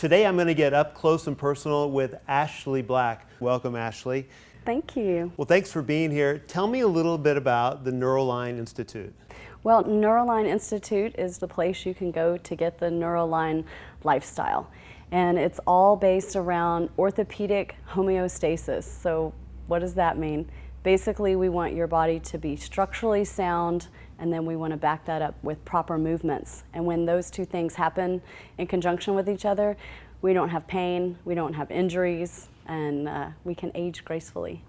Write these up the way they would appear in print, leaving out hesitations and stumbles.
Today I'm going to get up close and personal with Ashley Black. Welcome, Ashley. Thank you. Well, thanks for being here. Tell me a little bit about the Neuroline Institute. Well, Neuroline Institute is the place you can go to get the Neuroline lifestyle. And it's all based around orthopedic homeostasis. So what does that mean? Basically, we want your body to be structurally sound, and then we want to back that up with proper movements. And when those two things happen in conjunction with each other, we don't have pain, we don't have injuries, and we can age gracefully.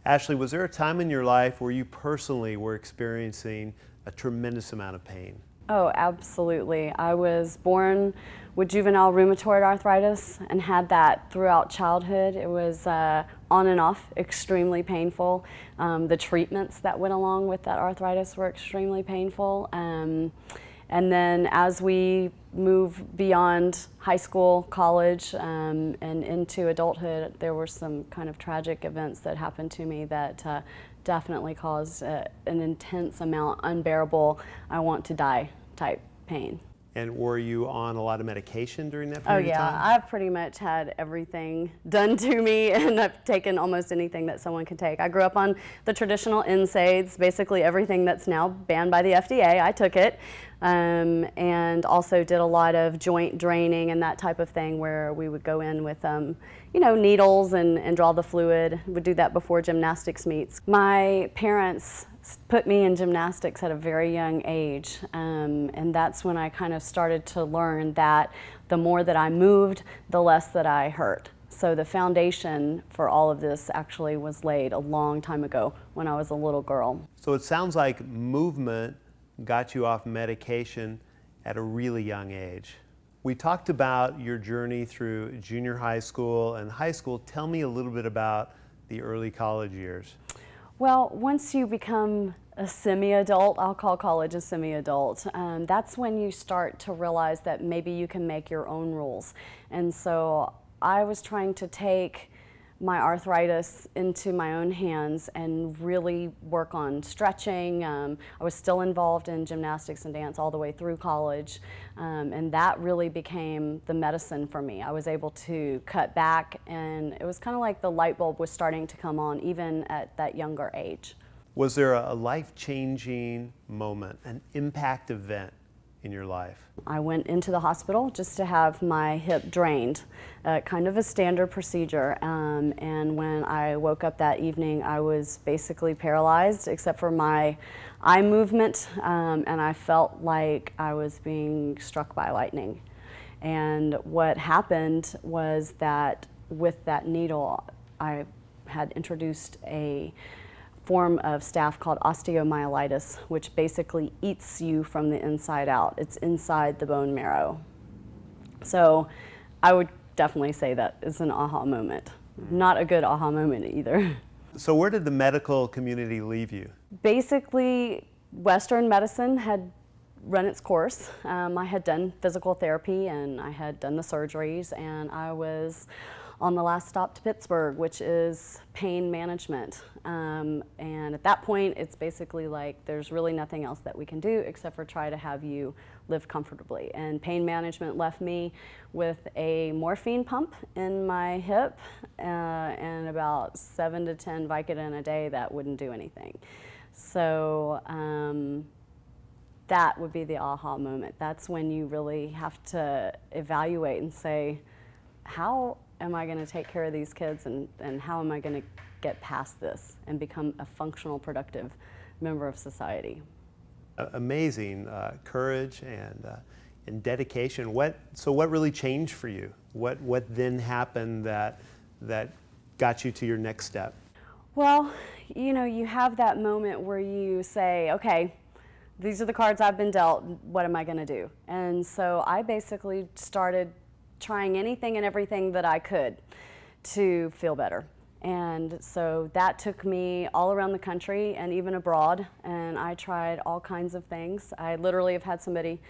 Ashley, was there a time in your life where you personally were experiencing a tremendous amount of pain? Oh, absolutely. I was born with juvenile rheumatoid arthritis and had that throughout childhood. It was on and off, extremely painful. The treatments that went along with that arthritis were extremely painful. And then as we move beyond high school, college, and into adulthood, there were some kind of tragic events that happened to me that definitely caused an intense amount, unbearable, I want to die type pain. And were you on a lot of medication during that period of time? Oh yeah, I've pretty much had everything done to me, and I've taken almost anything that someone can take. I grew up on the traditional NSAIDs, basically everything that's now banned by the FDA, I took it. And also did a lot of joint draining and that type of thing where we would go in with needles and draw the fluid. Would do that before gymnastics meets. My parents put me in gymnastics at a very young age, and that's when I kind of started to learn that the more that I moved, the less that I hurt. So the foundation for all of this actually was laid a long time ago when I was a little girl. So it sounds like movement got you off medication at a really young age. We talked about your journey through junior high school and high school. Tell me a little bit about the early college years. Well, once you become a semi-adult, I'll call college a semi-adult, that's when you start to realize that maybe you can make your own rules. And so I was trying to take my arthritis into my own hands and really work on stretching. I was still involved in gymnastics and dance all the way through college, and that really became the medicine for me. I was able to cut back, and it was kind of like the light bulb was starting to come on even at that younger age. Was there a life-changing moment, an impact event in your life? I went into the hospital just to have my hip drained, kind of a standard procedure, and when I woke up that evening I was basically paralyzed except for my eye movement, and I felt like I was being struck by lightning. And what happened was that with that needle I had introduced a form of staph called osteomyelitis, which basically eats you from the inside out. It's inside the bone marrow. So I would definitely say that is an aha moment. Not a good aha moment either. So where did the medical community leave you? Basically, Western medicine had run its course. I had done physical therapy and I had done the surgeries, and I was on the last stop to Pittsburgh, which is pain management. And at that point, it's basically like there's really nothing else that we can do except for try to have you live comfortably. And pain management left me with a morphine pump in my hip and about 7 to 10 Vicodin a day that wouldn't do anything. So that would be the aha moment. That's when you really have to evaluate and say, how am I going to take care of these kids, and how am I going to get past this and become a functional, productive member of society? Amazing courage and dedication. So what really changed for you? What then happened that got you to your next step? Well, you have that moment where you say, okay, these are the cards I've been dealt, what am I going to do? And so I basically started trying anything and everything that I could to feel better. And so that took me all around the country and even abroad, and I tried all kinds of things. I literally have had somebody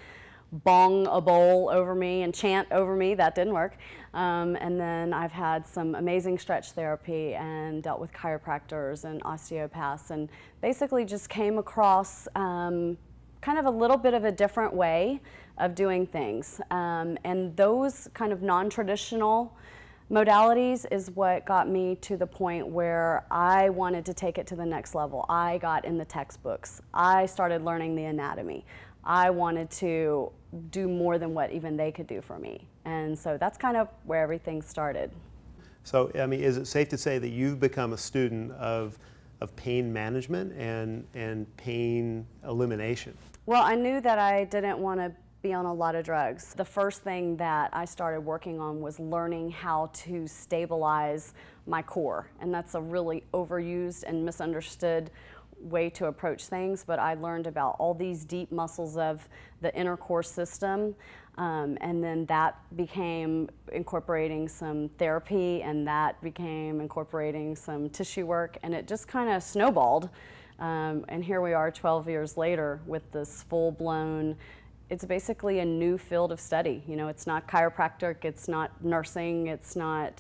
bong a bowl over me and chant over me. That didn't work. And then I've had some amazing stretch therapy and dealt with chiropractors and osteopaths, and basically just came across kind of a little bit of a different way of doing things. And those kind of non-traditional modalities is what got me to the point where I wanted to take it to the next level. I got in the textbooks. I started learning the anatomy. I wanted to do more than what even they could do for me. And so that's kind of where everything started. So, I mean, is it safe to say that you've become a student of pain management and pain elimination? Well, I knew that I didn't want to be on a lot of drugs. The first thing that I started working on was learning how to stabilize my core. And that's a really overused and misunderstood way to approach things, but I learned about all these deep muscles of the inner core system, and then that became incorporating some therapy, and that became incorporating some tissue work, and it just kind of snowballed. And here we are 12 years later with this full-blown, it's basically a new field of study. You know, it's not chiropractic, it's not nursing, it's not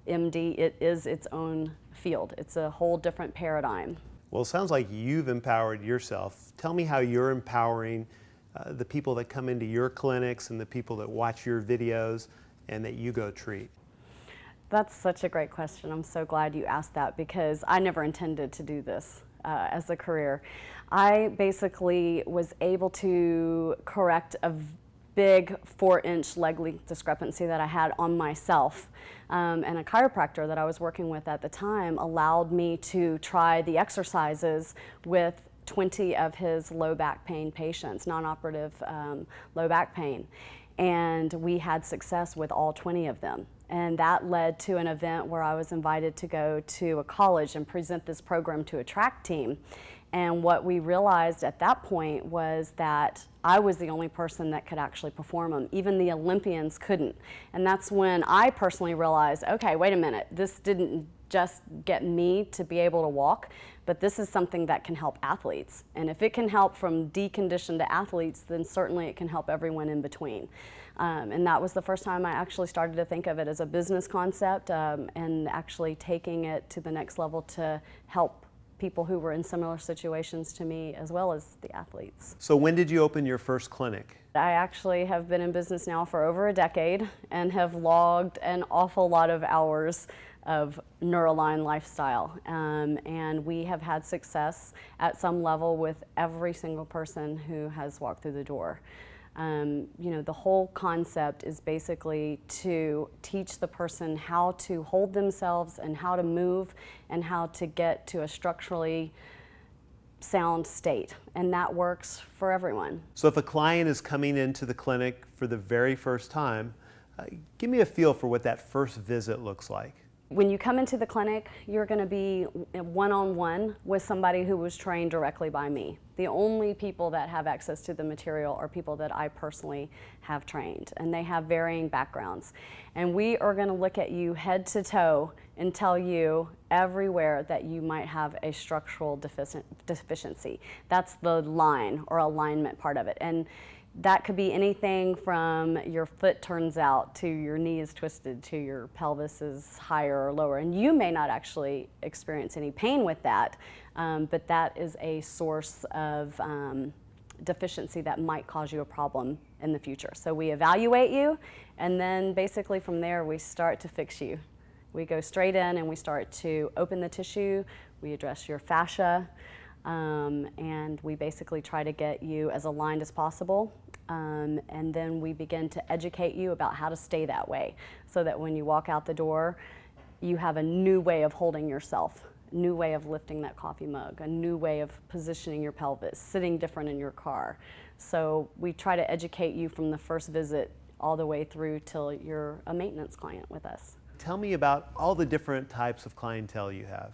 MD, it is its own field. It's a whole different paradigm. Well, it sounds like you've empowered yourself. Tell me how you're empowering the people that come into your clinics and the people that watch your videos and that you go treat. That's such a great question. I'm so glad you asked that because I never intended to do this as a career. I basically was able to correct a big 4-inch leg length discrepancy that I had on myself. And a chiropractor that I was working with at the time allowed me to try the exercises with 20 of his low back pain patients, non-operative low back pain. And we had success with all 20 of them. And that led to an event where I was invited to go to a college and present this program to a track team. And what we realized at that point was that I was the only person that could actually perform them. Even the Olympians couldn't. And that's when I personally realized, okay, wait a minute, this didn't just get me to be able to walk, but this is something that can help athletes. And if it can help from deconditioned to athletes, then certainly it can help everyone in between. And that was the first time I actually started to think of it as a business concept and actually taking it to the next level to help people who were in similar situations to me as well as the athletes. So when did you open your first clinic? I actually have been in business now for over a decade and have logged an awful lot of hours of Neuroline lifestyle. And we have had success at some level with every single person who has walked through the door. You know, the whole concept is basically to teach the person how to hold themselves and how to move and how to get to a structurally sound state. And that works for everyone. So if a client is coming into the clinic for the very first time, give me a feel for what that first visit looks like. When you come into the clinic, you're going to be one-on-one with somebody who was trained directly by me. The only people that have access to the material are people that I personally have trained, and they have varying backgrounds. And we are going to look at you head to toe and tell you everywhere that you might have a structural deficiency. That's the line or alignment part of it. And that could be anything from your foot turns out to your knee is twisted to your pelvis is higher or lower. And you may not actually experience any pain with that, but that is a source of deficiency that might cause you a problem in the future. So we evaluate you, and then basically from there we start to fix you. We go straight in and we start to open the tissue, we address your fascia, and we basically try to get you as aligned as possible. And then we begin to educate you about how to stay that way so that when you walk out the door, you have a new way of holding yourself, a new way of lifting that coffee mug, a new way of positioning your pelvis, sitting different in your car. So we try to educate you from the first visit all the way through till you're a maintenance client with us. Tell me about all the different types of clientele you have.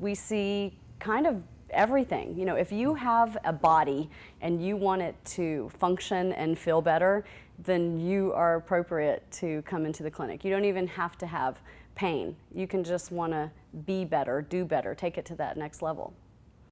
We see kind of everything. You know, if you have a body and you want it to function and feel better, then you are appropriate to come into the clinic. You don't even have to have pain. You can just want to be better, do better, take it to that next level.